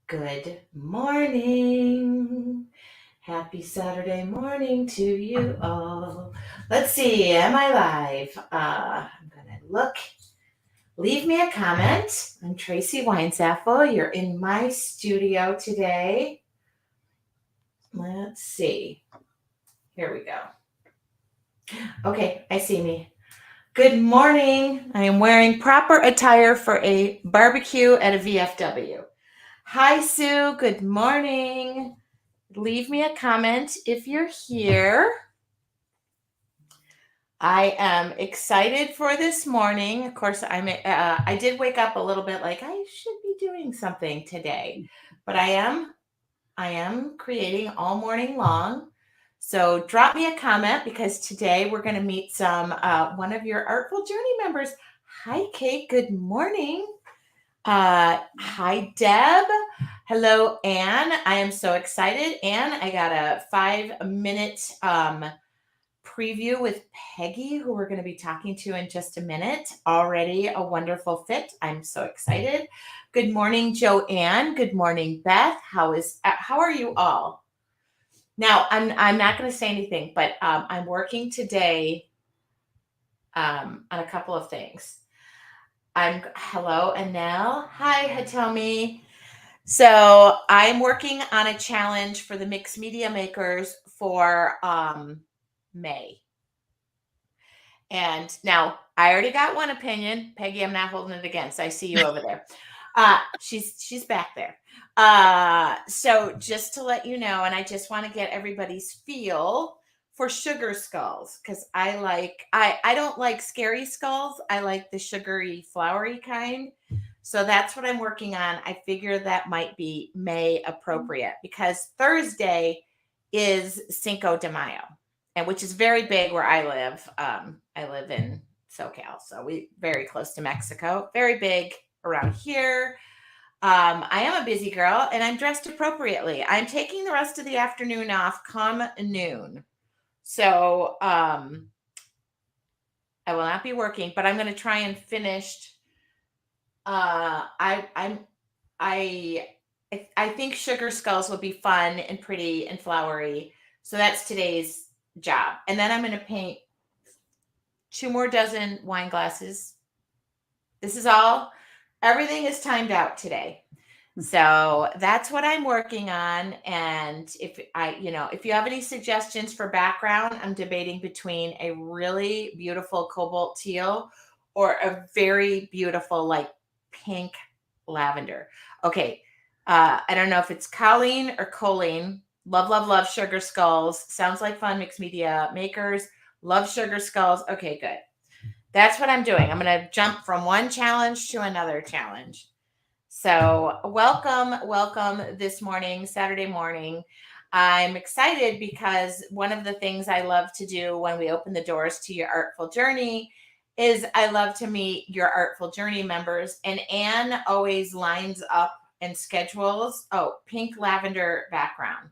Good morning. Happy Saturday morning to you all. Let's see, am I live? I'm going to look. Leave me a comment. I'm Tracy Weinsaffel. You're in my studio today. Let's see. Here we go. Okay, I see me. Good morning. I am wearing proper attire for a barbecue at a VFW. Hi, Sue. Good morning. Leave me a comment if you're here. I am excited for this morning. Of course, I did wake up a little bit like I should be doing something today, but I am creating all morning long. So drop me a comment because today we're going to meet one of your Artful Journey members. Hi, Kate. Good morning. Hi, Deb. Hello, Anne. I am so excited. Anne, I got a 5-minute preview with Peggy, who we're going to be talking to in just a minute. Already a wonderful fit. I'm so excited. Good morning, Joanne. Good morning, Beth. How are you all? Now, I'm not going to say anything, but I'm working today on a couple of things. Hello, Anel. Hi, Hitomi. So I'm working on a challenge for the mixed media makers for May. And now I already got one opinion. Peggy, I'm not holding it against. I see you over there. She's back there. So just to let you know, and I just want to get everybody's feel for sugar skulls, because I don't like scary skulls. I like the sugary, flowery kind. So that's what I'm working on. I figure that might be May appropriate because Thursday is Cinco de Mayo, and which is very big where I live. I live in SoCal, so we very close to Mexico. Very big around here. I am a busy girl, and I'm dressed appropriately. I'm taking the rest of the afternoon off come noon. So I will not be working, but I'm going to try and finish. I think sugar skulls will be fun and pretty and flowery. So that's today's job. And then I'm going to paint 2 more dozen wine glasses. This is all. Everything is timed out today. So that's what I'm working on. And if you have any suggestions for background, I'm debating between a really beautiful cobalt teal or a very beautiful like pink lavender. Okay. I don't know if it's Colleen or Colleen. Love, love, love sugar skulls. Sounds like fun. Mixed media makers. Love sugar skulls. Okay, good. That's what I'm doing. I'm going to jump from one challenge to another challenge. So welcome this morning, Saturday morning. I'm excited because one of the things I love to do when we open the doors to your Artful Journey is I love to meet your Artful Journey members. And Anne always lines up and schedules. Oh, pink lavender background.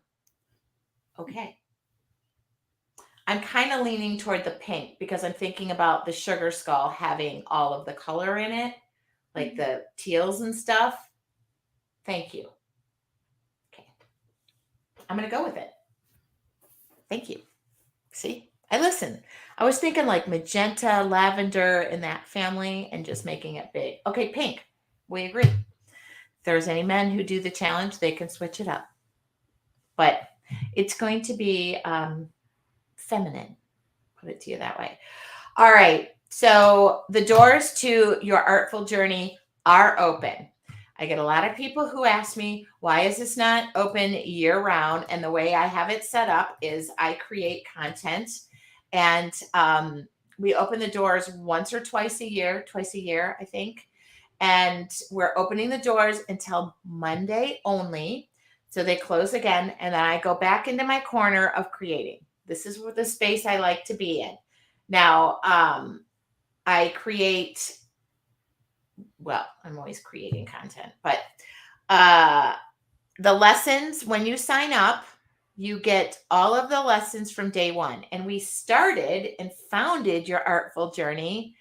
Okay. I'm kind of leaning toward the pink because I'm thinking about the sugar skull having all of the color in it, like the teals and stuff. Thank you. Okay. I'm going to go with it. Thank you. See, I listen. I was thinking like magenta, lavender in that family and just making it big. Okay, pink. We agree. If there's any men who do the challenge, they can switch it up. But it's going to be feminine. Put it to you that way. All right. So the doors to your Artful Journey are open. I get a lot of people who ask me, why is this not open year round? And the way I have it set up is I create content and we open the doors once or twice a year, I think. And we're opening the doors until Monday only. So they close again. And then I go back into my corner of creating. This is the space I like to be in. Now, I create, well, I'm always creating content, but the lessons, when you sign up, you get all of the lessons from day one. And we started and founded your Artful Journey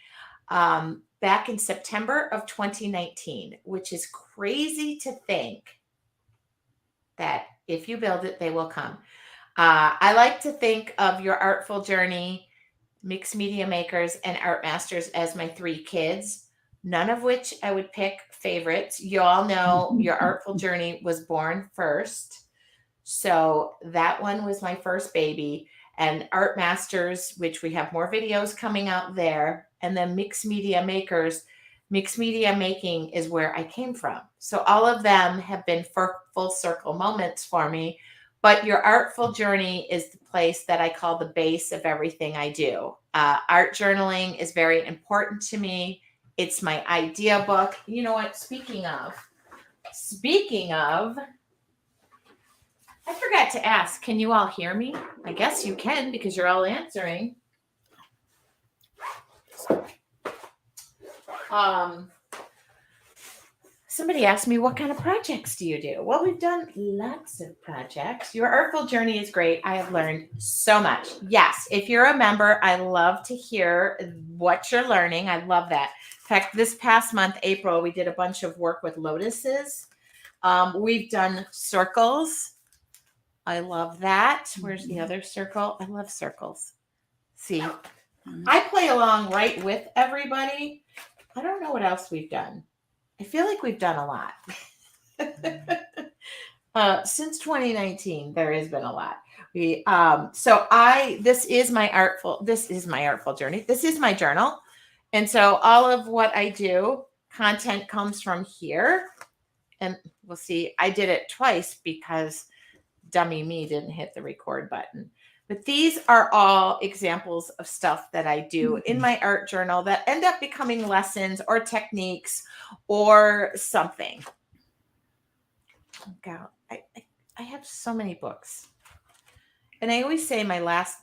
back in September of 2019, which is crazy to think that if you build it, they will come. I like to think of your Artful Journey, Mixed Media Makers, and Art Masters as my three kids, none of which I would pick favorites. You all know your Artful Journey was born first. So that one was my first baby. And Art Masters, which we have more videos coming out there. And then Mixed Media Makers. Mixed media making is where I came from. So all of them have been full circle moments for me. But your Artful Journey is the place that I call the base of everything I do. Art journaling is very important to me. It's my idea book. You know what? Speaking of, I forgot to ask, can you all hear me? I guess you can because you're all answering. Somebody asked me, what kind of projects do you do? Well, we've done lots of projects. Your Artful Journey is great. I have learned so much. Yes, if you're a member, I love to hear what you're learning. I love that. In fact, this past month, April, we did a bunch of work with lotuses. We've done circles. I love that. Where's the other circle? I love circles. See, I play along right with everybody. I don't know what else we've done. I feel like we've done a lot. Since 2019, there has been a lot. This is my artful journey. This is my journal. And so all of what I do, content comes from here. And we'll see, I did it twice because dummy me didn't hit the record button. But these are all examples of stuff that I do in my art journal that end up becoming lessons or techniques or something. God, I have so many books. And I always say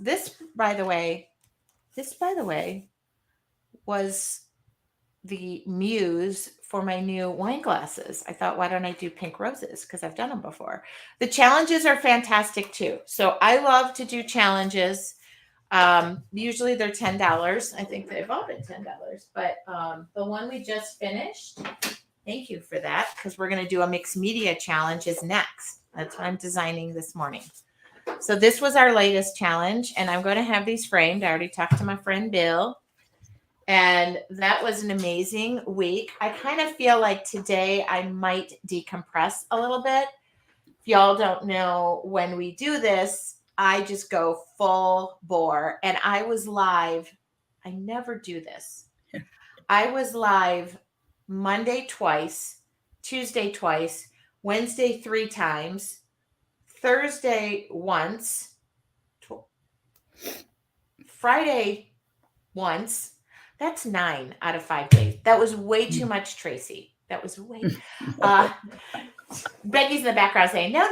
this, by the way, was the muse for my new wine glasses. I thought, why don't I do pink roses? Because I've done them before. The challenges are fantastic too. So I love to do challenges. Usually they're $10. I think they've all been $10. But the one we just finished, thank you for that, because we're going to do a mixed media challenge is next. That's what I'm designing this morning. So this was our latest challenge, and I'm going to have these framed. I already talked to my friend Bill. And that was an amazing week. I kind of feel like today I might decompress a little bit. If y'all don't know, when we do this, I just go full bore. And I was live. I never do this. I was live Monday twice, Tuesday twice, Wednesday 3 times, Thursday once, Friday once. That's 9 out of 5 days. That was way too much, Tracy. That was way. Becky's in the background saying, no.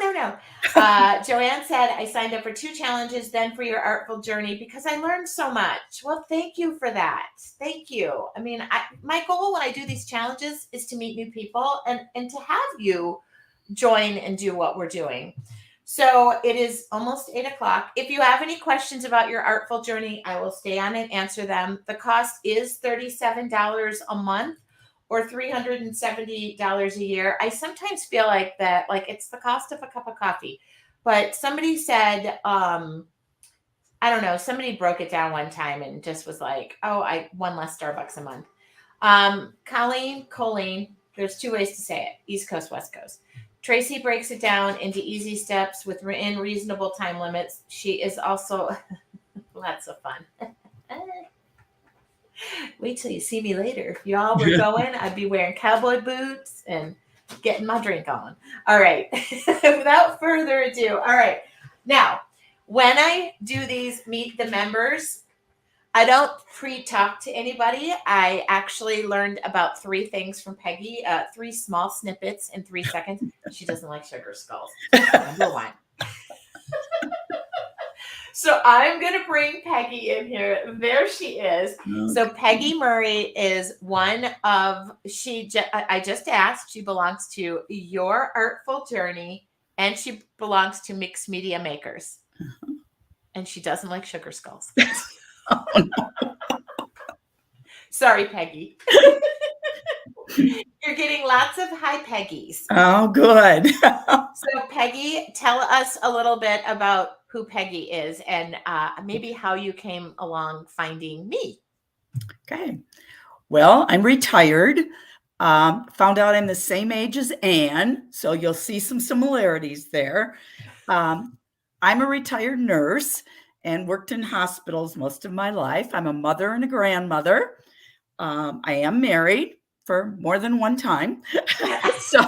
Joanne said, I signed up for 2 challenges, then for your Artful Journey because I learned so much. Well, thank you for that. Thank you. I mean, my goal when I do these challenges is to meet new people and to have you join and do what we're doing. So it is almost 8:00. If you have any questions about your Artful Journey, I will stay on and answer them. The cost is $37 a month or $370 a year. I sometimes feel like that, like it's the cost of a cup of coffee. But somebody said, I don't know, somebody broke it down one time and just was like, one less Starbucks a month. Colleen, there's 2 ways to say it, East Coast, West Coast. Tracy breaks it down into easy steps within reasonable time limits. She is also lots of fun. Wait till you see me later. If y'all were going, I'd be wearing cowboy boots and getting my drink on. All right. Without further ado. All right. Now, when I do these meet the members, I don't pre-talk to anybody. I actually learned about 3 things from Peggy, 3 small snippets in 3 seconds. She doesn't like sugar skulls. Number 1. So I'm going to bring Peggy in here. There she is. Okay. So Peggy Murray is one of, I just asked, she belongs to Your Artful Journey, and she belongs to Mixed Media Makers. Uh-huh. And she doesn't like sugar skulls. Oh, no. Sorry, Peggy. You're getting lots of hi Peggies. Oh, good. So Peggy, tell us a little bit about who Peggy is and maybe how you came along finding me. Okay. Well, I'm retired. Found out I'm the same age as Anne, so you'll see some similarities there. Um, I'm a retired nurse and worked in hospitals most of my life. I'm a mother and a grandmother. I am married for more than one time. So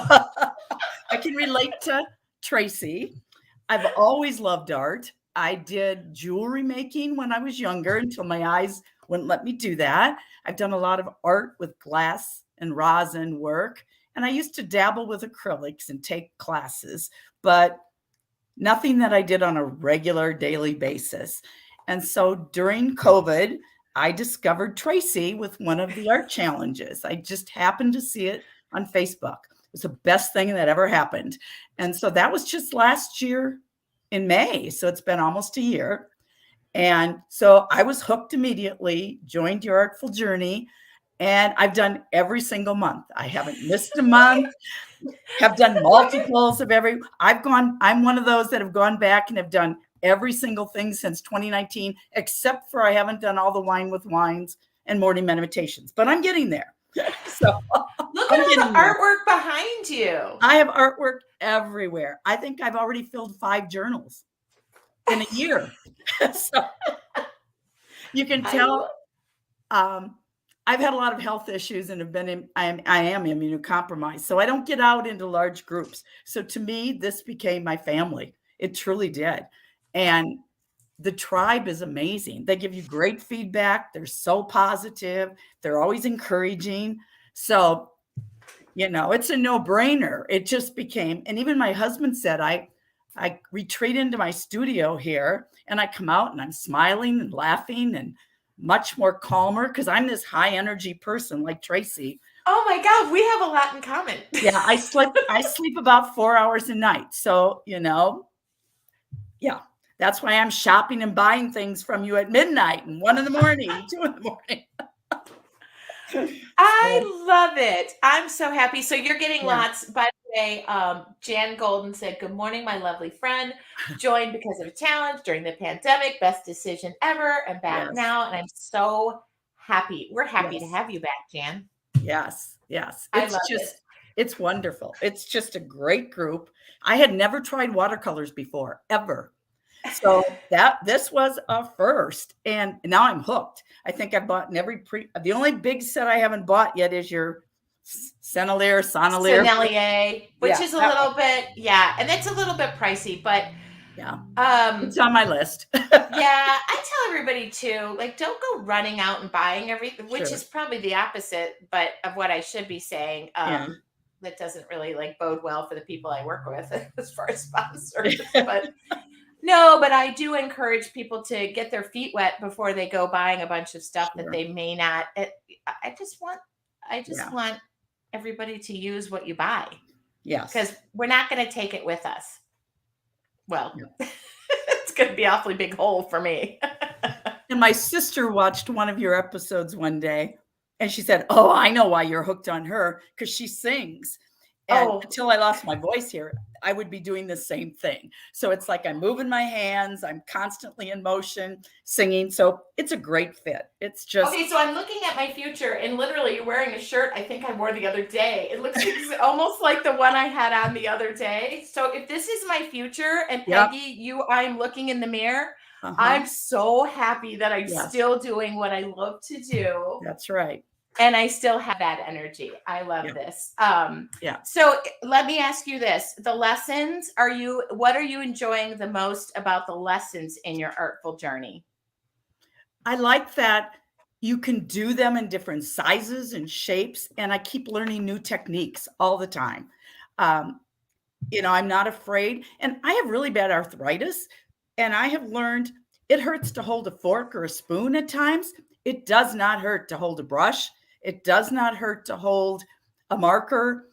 I can relate to Tracy. I've always loved art. I did jewelry making when I was younger until my eyes wouldn't let me do that. I've done a lot of art with glass and rosin work, and I used to dabble with acrylics and take classes, but nothing that I did on a regular daily basis. And so during COVID, I discovered Tracy with one of the art challenges. I just happened to see it on Facebook. It was the best thing that ever happened. And so that was just last year in May. So it's been almost a year. And so I was hooked immediately, joined your artful journey, and I've done every single month. I haven't missed a month, have done multiples of I'm one of those that have gone back and have done every single thing since 2019, except for I haven't done all the wine with wines and morning meditations, but I'm getting there. So look at all the artwork behind you. I have artwork everywhere. I think I've already filled 5 journals in a year. So you can tell I've had a lot of health issues and I am immunocompromised. So I don't get out into large groups. So to me, this became my family. It truly did. And the tribe is amazing. They give you great feedback. They're so positive. They're always encouraging. So, it's a no-brainer. It just became, and even my husband said, I retreat into my studio here and I come out and I'm smiling and laughing and much more calmer because I'm this high energy person like Tracy. Oh my God, we have a lot in common. Yeah, I sleep about 4 hours a night. So, yeah, that's why I'm shopping and buying things from you at midnight and 1 in the morning, 2 in the morning. I love it. I'm so happy. So you're getting lots. By the way, Jan Golden said, "Good morning, my lovely friend. Joined because of a challenge during the pandemic. Best decision ever. And back now. And I'm so happy. We're happy to have you back, Jan." Yes. It's wonderful. It's just a great group. I had never tried watercolors before, ever. So this was a first, and now I'm hooked. I think I've bought the only big set I haven't bought yet is your Sennelier, which is a little bit, and it's a little bit pricey, but it's on my list. I tell everybody too, like, don't go running out and buying everything, which is probably the opposite, but of what I should be saying. That doesn't really bode well for the people I work with as far as sponsors, but. No, but I do encourage people to get their feet wet before they go buying a bunch of stuff that they may not. I just want everybody to use what you buy. Yes. Because we're not going to take it with us. Well, it's going to be an awfully big hole for me. And my sister watched one of your episodes one day and she said, "Oh, I know why you're hooked on her, because she sings." And until I lost my voice here, I would be doing the same thing. So it's like I'm moving my hands. I'm constantly in motion, singing. So it's a great fit. It's just. Okay, so I'm looking at my future and literally you're wearing a shirt I think I wore the other day. It looks almost like the one I had on the other day. So if this is my future and Peggy, I'm looking in the mirror, I'm so happy that I'm still doing what I love to do. That's right. And I still have that energy. I love this. So let me ask you this. The lessons, what are you enjoying the most about the lessons in your artful journey? I like that you can do them in different sizes and shapes. And I keep learning new techniques all the time. I'm not afraid. And I have really bad arthritis. And I have learned it hurts to hold a fork or a spoon at times. It does not hurt to hold a brush. It does not hurt to hold a marker,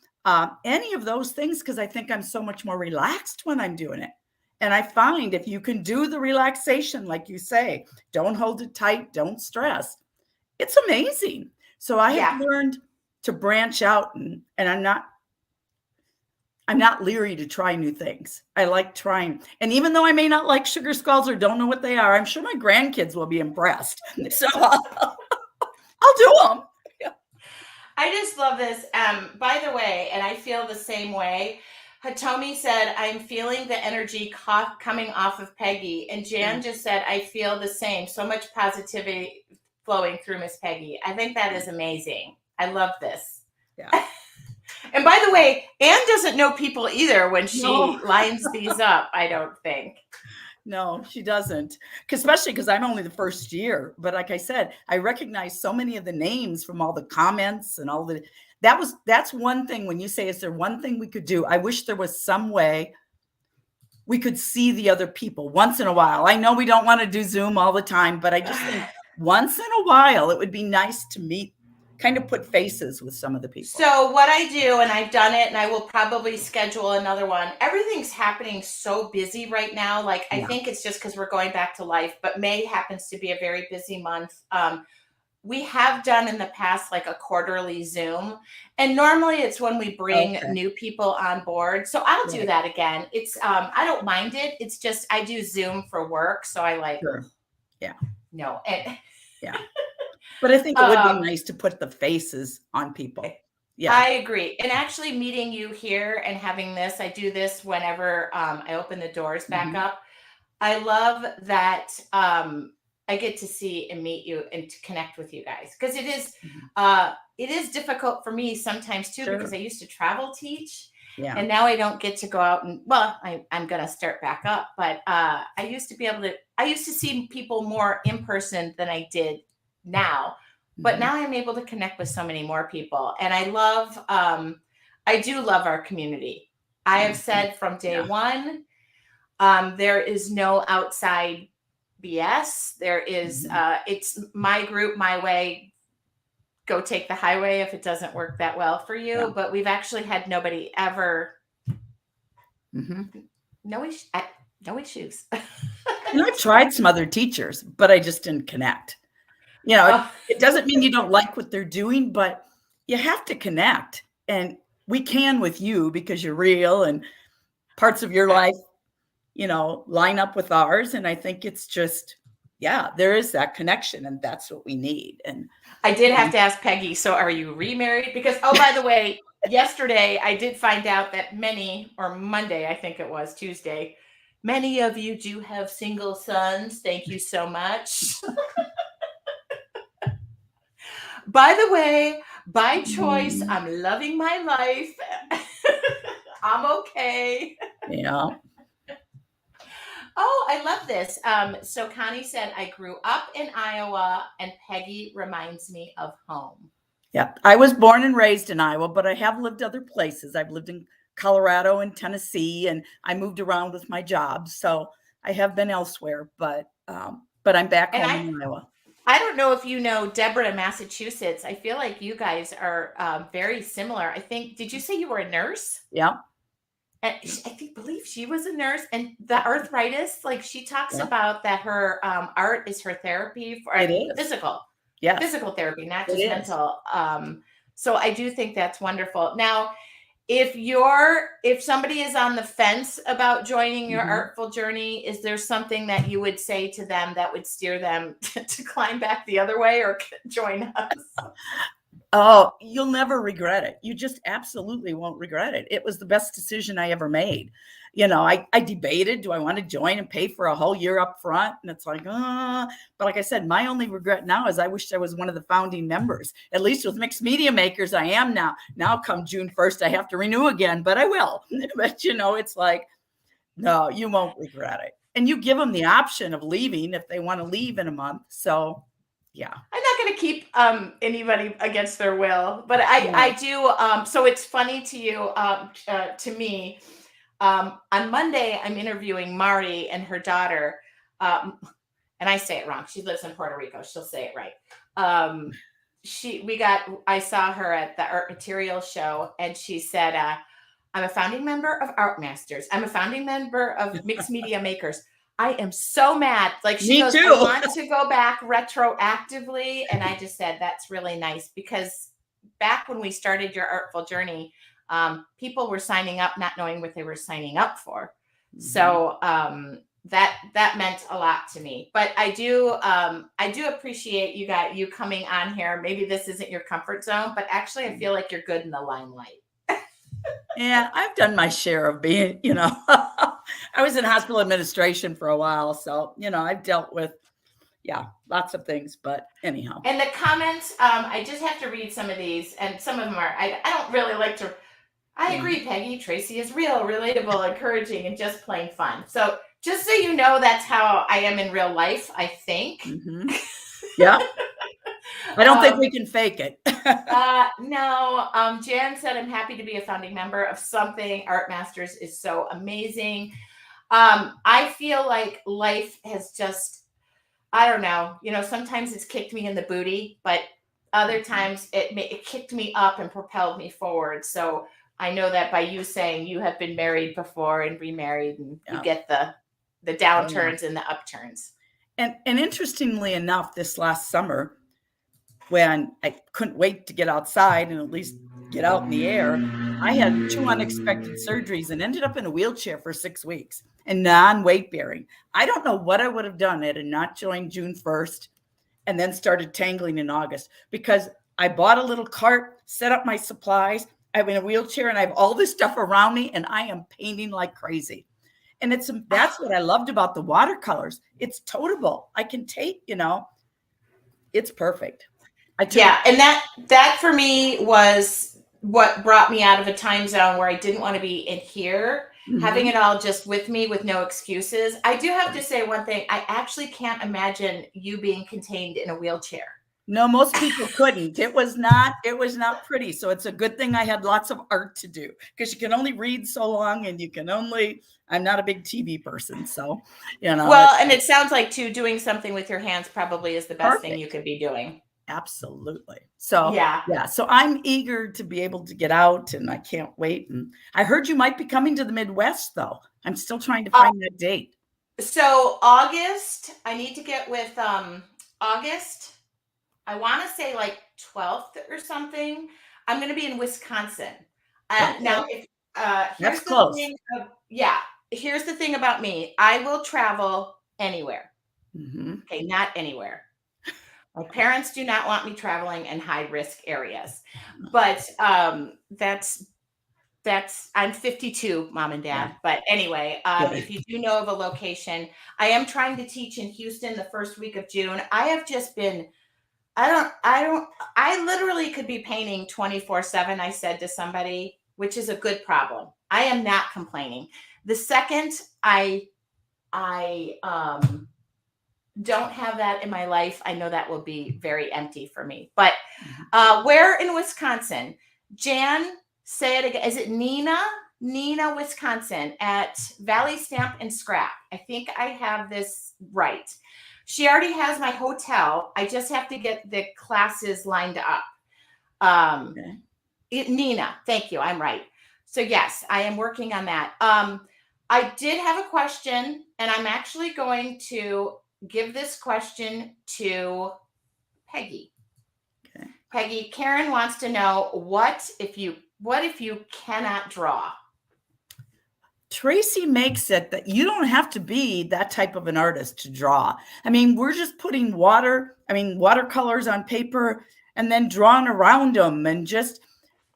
any of those things, because I think I'm so much more relaxed when I'm doing it. And I find if you can do the relaxation, like you say, don't hold it tight, don't stress, it's amazing. So I have learned to branch out and I'm not leery to try new things. I like trying. And even though I may not like sugar skulls or don't know what they are, I'm sure my grandkids will be impressed. So I'll do them. I just love this. By the way, and I feel the same way. Hatomi said, I'm feeling the energy coming off of Peggy. And Jan just said, I feel the same. So much positivity flowing through Miss Peggy. I think that is amazing. I love this. Yeah. And by the way, Anne doesn't know people either when she No. lines these up, I don't think. No, she doesn't. Especially because I'm only the first year. But like I said, I recognize so many of the names from all the comments and all the that's one thing when you say, is there one thing we could do? I wish there was some way we could see the other people once in a while. I know we don't want to do Zoom all the time, but I just think once in a while it would be nice to meet, kind of put faces with some of the people. So what I do, and I've done it, and I will probably schedule another one. Everything's happening so busy right now. Like, I think it's just because we're going back to life, but May happens to be a very busy month. We have done in the past like a quarterly Zoom, and normally it's when we bring new people on board. So I'll do that again. It's I don't mind it. It's just I do Zoom for work, so I like no. And but I think it would be nice to put the faces on people. Yeah, I agree. And actually meeting you here and having this, I do this whenever I open the doors back up. I love that I get to see and meet you and to connect with you guys, because it is difficult for me sometimes too, because I used to travel teach. And now I don't get to go out and, well, I'm going to start back up, but I used to see people more in person than I did now, but now I'm able to connect with so many more people. And I do love our community. I have said from day one, there is no outside BS. There is, it's my group, my way. Go take the highway if it doesn't work that well for you. But we've actually had nobody ever. No issues. And I've tried some other teachers, but I just didn't connect. It doesn't mean you don't like what they're doing, but you have to connect. And we can with you because you're real and parts of your life, line up with ours. And I think it's just, there is that connection, and that's what we need. And I did have to ask Peggy, so are you remarried? Because, oh, by the way, yesterday I did find out that Monday, I think it was Tuesday, many of you do have single sons. Thank you so much. By the way, by choice, I'm loving my life. I'm okay. Yeah. Oh, I love this. So Connie said, I grew up in Iowa, and Peggy reminds me of home. Yeah, I was born and raised in Iowa, but I have lived other places. I've lived in Colorado and Tennessee, and I moved around with my job. So I have been elsewhere, but I'm back home in Iowa. I don't know if you know Deborah in Massachusetts. I feel like you guys are very similar. I think, did you say you were a nurse? Yeah. And I believe she was a nurse, and the arthritis, like she talks about that her art is her therapy for physical therapy, not just mental. So I do think that's wonderful. Now, if somebody is on the fence about joining your artful journey, is there something that you would say to them that would steer them to climb back the other way or join us? Oh, you'll never regret it. You just absolutely won't regret it. It was the best decision I ever made. I debated, do I want to join and pay for a whole year up front? And it's like, but like I said, my only regret now is I wish I was one of the founding members. At least with Mixed Media Makers, I am now. Now come June 1st, I have to renew again, but I will. But it's like, no, you won't regret it. And you give them the option of leaving if they want to leave in a month. So yeah. I'm not going to keep anybody against their will, but I do. So it's funny to you, to me. On Monday, I'm interviewing Mari and her daughter. And I say it wrong. She lives in Puerto Rico. She'll say it right. I saw her at the Art Material Show, and she said, I'm a founding member of Art Masters. I'm a founding member of Mixed Media Makers. I am so mad. Like she goes, I want to go back retroactively. And I just said, that's really nice, because back when we started your artful journey, People were signing up not knowing what they were signing up for. Mhm. So that meant a lot to me. But I do appreciate you coming on here. Maybe this isn't your comfort zone, but actually I feel like you're good in the limelight. Yeah, I've done my share of being, I was in hospital administration for a while. So, I've dealt with, lots of things. But anyhow. And the comments, I just have to read some of these, and some of them are, I don't really like to. I agree, Peggy. Tracy is real, relatable, encouraging, and just plain fun. So just so you know, that's how I am in real life, I think. Mm-hmm. Yeah. I don't think we can fake it. No. Jan said, I'm happy to be a founding member of something. Art Masters is so amazing. I feel like life has just, I don't know, sometimes it's kicked me in the booty, but other times it kicked me up and propelled me forward. So I know that by you saying you have been married before and remarried, and you get the downturns and the upturns. And interestingly enough, this last summer, when I couldn't wait to get outside and at least get out in the air, I had 2 unexpected surgeries and ended up in a wheelchair for 6 weeks and non-weight bearing. I don't know what I would have done had I not joined June 1st and then started tangling in August, because I bought a little cart, set up my supplies. I'm in a wheelchair and I have all this stuff around me and I am painting like crazy. And that's what I loved about the watercolors. It's toteable. I can take, it's perfect. And that for me was what brought me out of a time zone where I didn't want to be in here, having it all just with me with no excuses. I do have to say one thing. I actually can't imagine you being contained in a wheelchair. No, most people couldn't. It was not pretty. So it's a good thing I had lots of art to do, because you can only read so long and I'm not a big TV person. So, Well, and it sounds like too, doing something with your hands probably is the best thing you could be doing. Absolutely. So, so I'm eager to be able to get out and I can't wait. And I heard you might be coming to the Midwest though. I'm still trying to find that date. So August, I need to get with August. I want to say like 12th or something. I'm going to be in Wisconsin. Now, here's the thing. Here's the thing about me. I will travel anywhere. Okay, not anywhere. My parents do not want me traveling in high risk areas, but that's I'm 52, Mom and Dad. But anyway, if you do know of a location, I am trying to teach in Houston the first week of June. I have just been. I literally could be painting 24/7. I said to somebody, which is a good problem. I am not complaining. The second I don't have that in my life, I know that will be very empty for me. But where in Wisconsin? Jan, say it again. Is it Nina? Nina, Wisconsin, at Valley Stamp and Scrap. I think I have this right. She already has my hotel. I just have to get the classes lined up. Nina, thank you. I'm right. So yes, I am working on that. I did have a question, and I'm actually going to give this question to Peggy. Okay. Peggy, Karen wants to know what if you cannot draw? Tracy makes it that you don't have to be that type of an artist to draw. I mean, we're just putting watercolors on paper and then drawing around them, and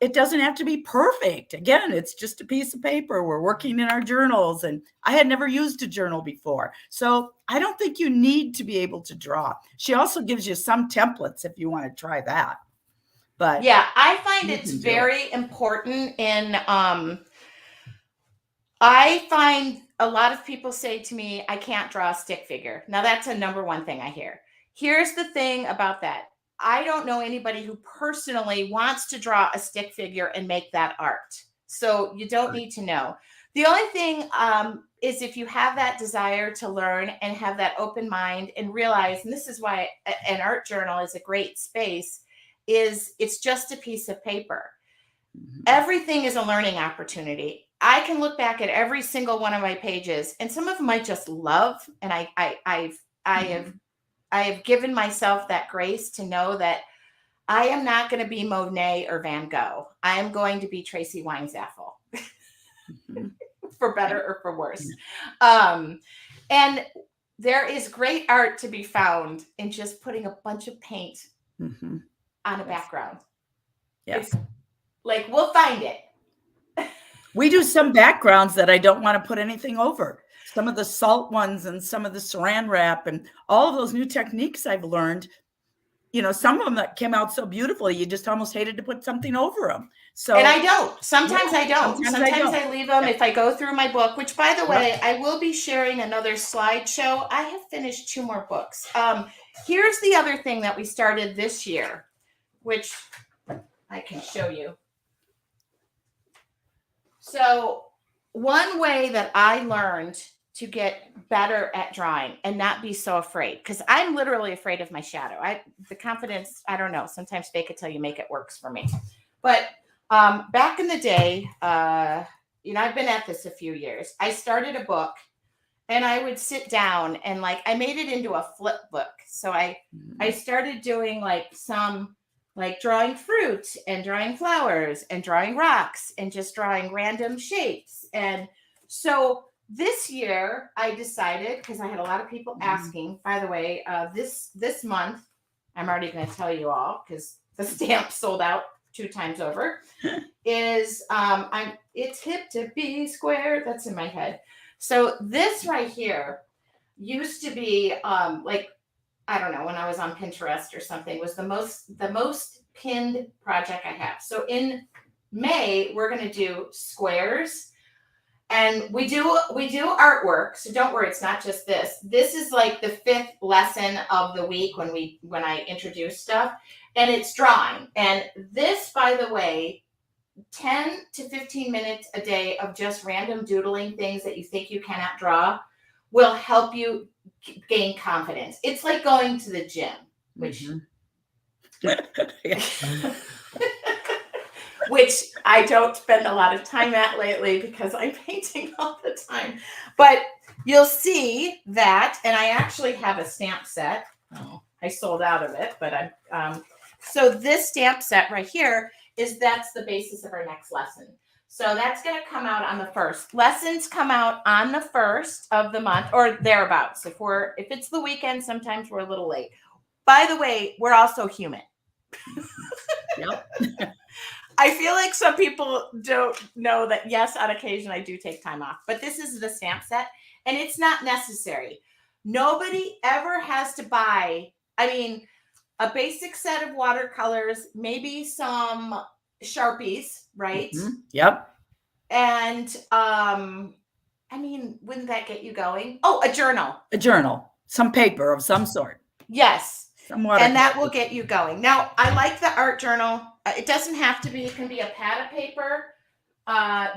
it doesn't have to be perfect. Again, it's just a piece of paper. We're working in our journals, and I had never used a journal before. So I don't think you need to be able to draw. She also gives you some templates if you want to try that. But yeah, I find it's very important in, I find a lot of people say to me, I can't draw a stick figure. Now that's a number one thing I hear. Here's the thing about that. I don't know anybody who personally wants to draw a stick figure and make that art. So you don't need to know. The only thing is if you have that desire to learn and have that open mind and realize, and this is why an art journal is a great space, is it's just a piece of paper. Everything is a learning opportunity. I can look back at every single one of my pages, and some of them I just love, and I have given myself that grace to know that I am not going to be Monet or Van Gogh. I am going to be Tracy Weinzapfel, for better or for worse. And there is great art to be found in just putting a bunch of paint on a background. Yes. It's like, we'll find it. We do some backgrounds that I don't want to put anything over. Some of the salt ones and some of the saran wrap and all of those new techniques I've learned, some of them that came out so beautifully, you just almost hated to put something over them. So, and I don't. Sometimes I don't. Sometimes I leave them. If I go through my book, which, by the way, I will be sharing another slideshow. I have finished 2 more books. Here's the other thing that we started this year, which I can show you. So one way that I learned to get better at drawing and not be so afraid, because I'm literally afraid of my shadow. The confidence, I don't know, sometimes fake it till you make it works for me. But back in the day, I've been at this a few years. I started a book and I would sit down and I made it into a flip book. So I started doing some drawing fruit and drawing flowers and drawing rocks and just drawing random shapes. And so this year I decided, because I had a lot of people asking, by the way, this month, I'm already going to tell you all because the stamp sold out 2 times over, is it's hip to be square. That's in my head. So this right here used to be I don't know, when I was on Pinterest or something, was the most pinned project I have. So in May, we're going to do squares, and we do artwork. So don't worry, it's not just this. This is the 5th lesson of the week when I introduce stuff, and it's drawing. And this, by the way, 10 to 15 minutes a day of just random doodling things that you think you cannot draw will help you gain confidence. It's like going to the gym, which which I don't spend a lot of time at lately because I'm painting all the time. But you'll see that, and I actually have a stamp set. Oh, I sold out of it, but so this stamp set right here that's the basis of our next lesson. So that's going to come out on the 1st. Lessons come out on the 1st of the month or thereabouts. If it's the weekend, sometimes we're a little late. By the way, we're also human. Yep. I feel like some people don't know that, yes, on occasion I do take time off, but this is the stamp set and it's not necessary. Nobody ever has to buy, a basic set of watercolors, maybe some Sharpies, right? Yep. And wouldn't that get you going? Oh, a journal, some paper of some sort. Yes. And that will get you going. Now, I like the art journal. It doesn't have to be, it can be a pad of paper.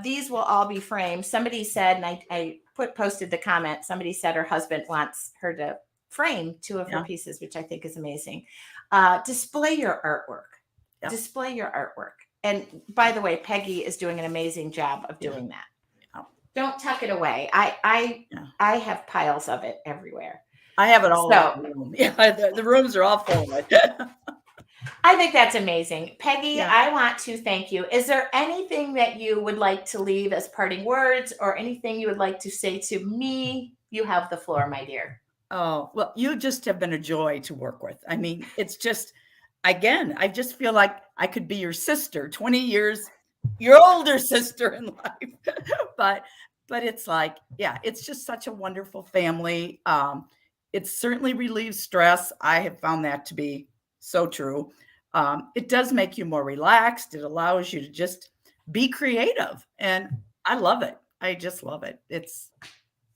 These will all be framed. Somebody said, and I posted the comment, somebody said her husband wants her to frame 2 of her pieces, which I think is amazing. Display your artwork. Yep. Display your artwork. And by the way, Peggy is doing an amazing job of doing that. Yeah. Don't tuck it away. I have piles of it everywhere. I have it all in the room. Yeah, the rooms are all full of it. I think that's amazing. Peggy, I want to thank you. Is there anything that you would like to leave as parting words or anything you would like to say to me? You have the floor, my dear. Oh, well, you just have been a joy to work with. It's just, again, I just feel like I could be your sister, 20 years, your older sister in life. But it's it's just such a wonderful family. It certainly relieves stress. I have found that to be so true. It does make you more relaxed. It allows you to just be creative. And I love it. I just love it. It's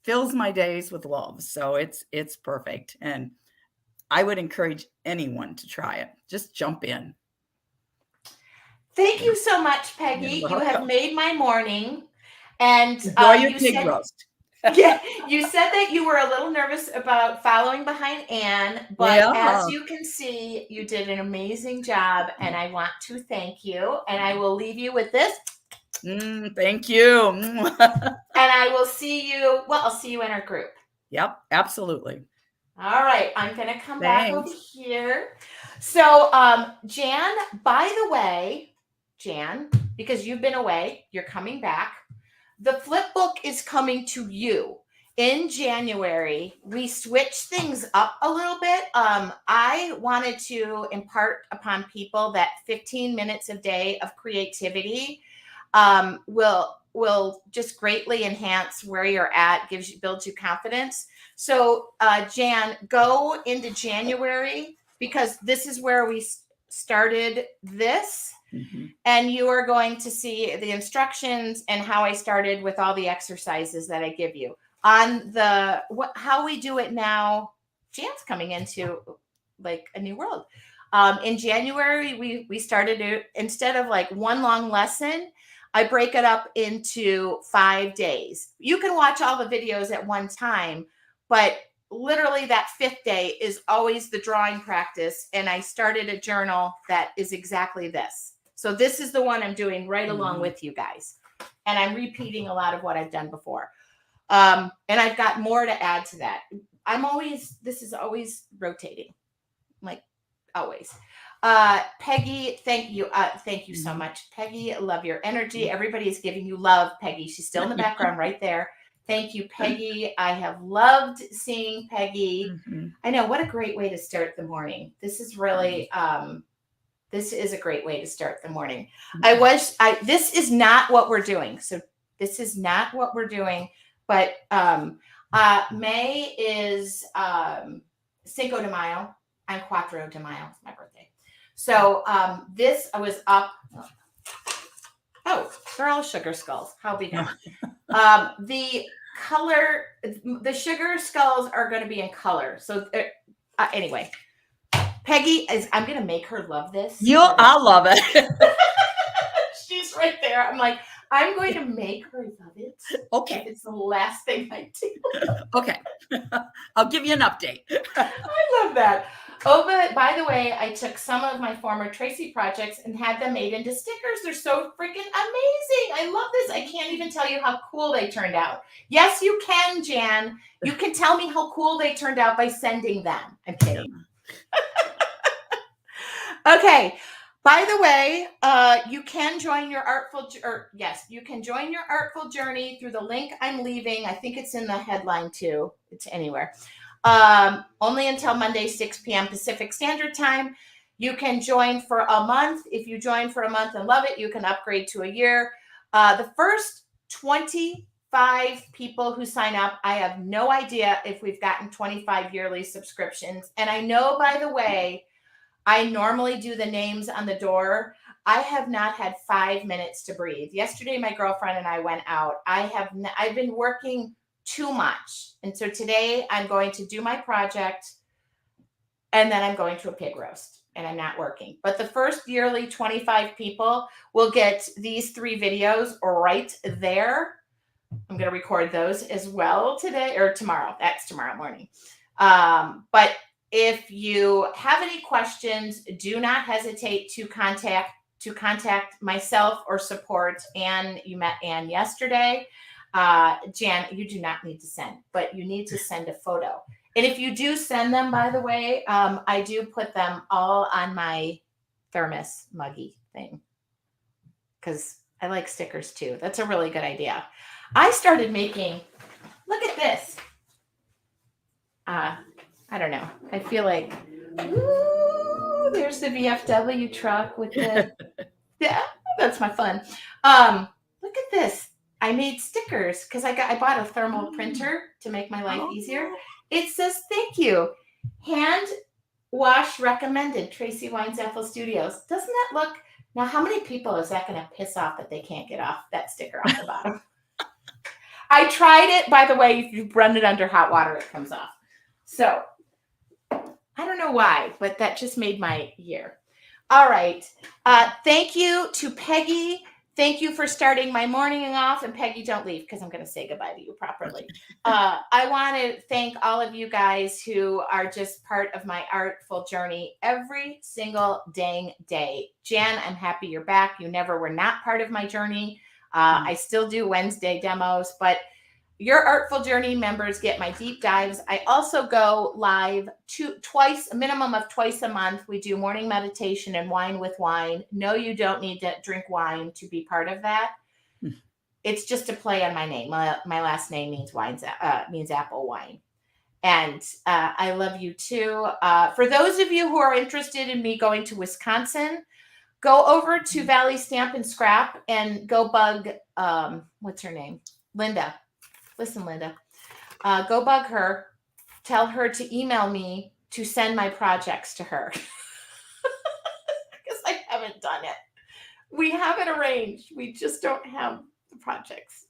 fills my days with love. So it's perfect. And I would encourage anyone to try it. Just jump in. Thank you so much, Peggy. You have made my morning. And enjoy your pig roast. Yeah, you said that you were a little nervous about following behind Anne, but as you can see, you did an amazing job, and I want to thank you. And I will leave you with this. Thank you. And I will see you. Well, I'll see you in our group. Yep, absolutely. All right, I'm going to come back over Thanks. here. So, Jan, by the way, Jan, because you've been away, you're coming back. The flip book is coming to you in January. We switched things up a little bit. I wanted to impart upon people that 15 minutes a day of creativity will just greatly enhance where you're at, builds you confidence. So, Jan, go into January because this is where we started this. Mm-hmm. And you are going to see the instructions and how I started with all the exercises that I give you on how we do it now. Jan's coming into like a new world. In January, we started it instead of like one long lesson. I break it up into 5 days. You can watch all the videos at one time, but literally that 5th day is always the drawing practice. And I started a journal that is exactly this. So this is the one I'm doing right along with you guys. And I'm repeating a lot of what I've done before. And I've got more to add to that. This is always rotating, like always. Peggy, thank you. Thank you so much. Peggy, love your energy. Everybody is giving you love, Peggy. She's still in the background right there. Thank you, Peggy. I have loved seeing Peggy. Mm-hmm. I know, what a great way to start the morning. This is really, this is a great way to start the morning. This is not what we're doing. So this is not what we're doing, but May is Cinco de Mayo and Cuatro de Mayo. It's my birthday. So this, I was up. Oh, they're all sugar skulls. How be done. The sugar skulls are going to be in color. So anyway, Peggy I'm going to make her love this. I'll love it. She's right there. I'm like, I'm going to make her love it. Okay. It's the last thing I do. Okay. I'll give you an update. I love that. Oh, but by the way, I took some of my former Tracy projects and had them made into stickers. They're so freaking amazing. I love this. I can't even tell you how cool they turned out. Yes, you can, Jan. You can tell me how cool they turned out by sending them. I'm kidding. Okay. By the way, you can join your you can join your artful journey through the link I'm leaving. I think it's in the headline too. It's anywhere. Only until Monday, 6 p.m. Pacific Standard Time. You can join for a month. If you join for a month and love it, you can upgrade to a year. The first 25 people who sign up, I have no idea if we've gotten 25 yearly subscriptions. And I know, by the way, I normally do the names on the door. I have not had 5 minutes to breathe. Yesterday, my girlfriend and I went out. I've been working too much. And so today I'm going to do my project and then I'm going to a pig roast and I'm not working. But the first yearly 25 people will get these 3 videos right there. I'm going to record those as well today or tomorrow. That's tomorrow morning. But if you have any questions, do not hesitate to contact myself or support Ann. You met Ann yesterday. Jan, you do not need to send, but you need to send a photo. And if you do send them, by the way, I do put them all on my thermos muggy thing because I like stickers too. That's a really good idea. I started making, look at this. I don't know. I feel like, ooh, there's the VFW truck with the, yeah, that's my fun. Look at this. I made stickers because I bought a thermal printer to make my life easier. It says, thank you. Hand wash recommended, Tracy Wines Ethel Studios. Doesn't that look, now how many people is that going to piss off that they can't get off that sticker off the bottom? I tried it, by the way, if you run it under hot water, it comes off. So I don't know why, but that just made my year. All right. Thank you to Peggy. Thank you for starting my morning off. And Peggy, don't leave because I'm going to say goodbye to you properly. I want to thank all of you guys who are just part of my artful journey every single dang day. Jan, I'm happy you're back. You never were not part of my journey. I still do Wednesday demos, but your Artful Journey members get my deep dives. I also go live a minimum of twice a month. We do morning meditation and wine with wine. No, you don't need to drink wine to be part of that. It's just a play on my name. My last name means means apple wine. And I love you too. For those of you who are interested in me going to Wisconsin, go over to Valley Stamp and Scrap and go bug, what's her name? Linda. Listen, Linda, go bug her. Tell her to email me to send my projects to her. Because I haven't done it. We have it arranged. We just don't have the projects.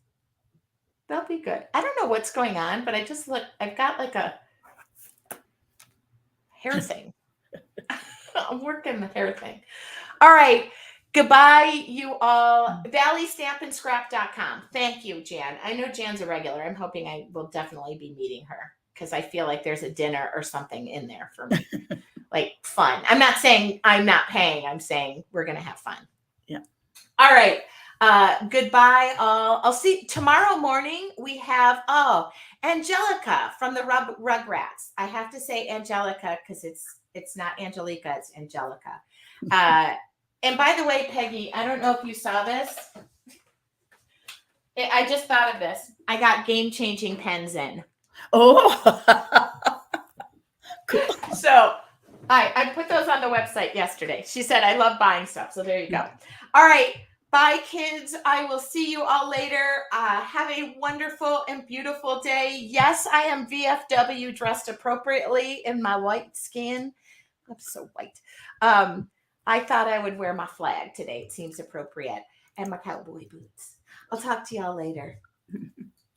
They'll be good. I don't know what's going on, but I've got like a hair thing. I'm working the hair thing. All right. Goodbye, you all. ValleyStampandScrap.com. Thank you, Jan. I know Jan's a regular. I'm hoping I will definitely be meeting her because I feel like there's a dinner or something in there for me. Like fun. I'm not saying I'm not paying. I'm saying we're going to have fun. Yeah. All right. Goodbye, all. I'll see tomorrow morning. We have Angelica from the Rugrats. I have to say Angelica because it's not Angelica, it's Angelica. And by the way, Peggy, I don't know if you saw this. I just thought of this. I got game-changing pens in. Oh, cool. So I put those on the website yesterday. She said, I love buying stuff. So there you go. All right. Bye, kids. I will see you all later. Have a wonderful and beautiful day. Yes, I am VFW dressed appropriately in my white skin. I'm so white. I thought I would wear my flag today. It seems appropriate. And my cowboy boots. I'll talk to y'all later.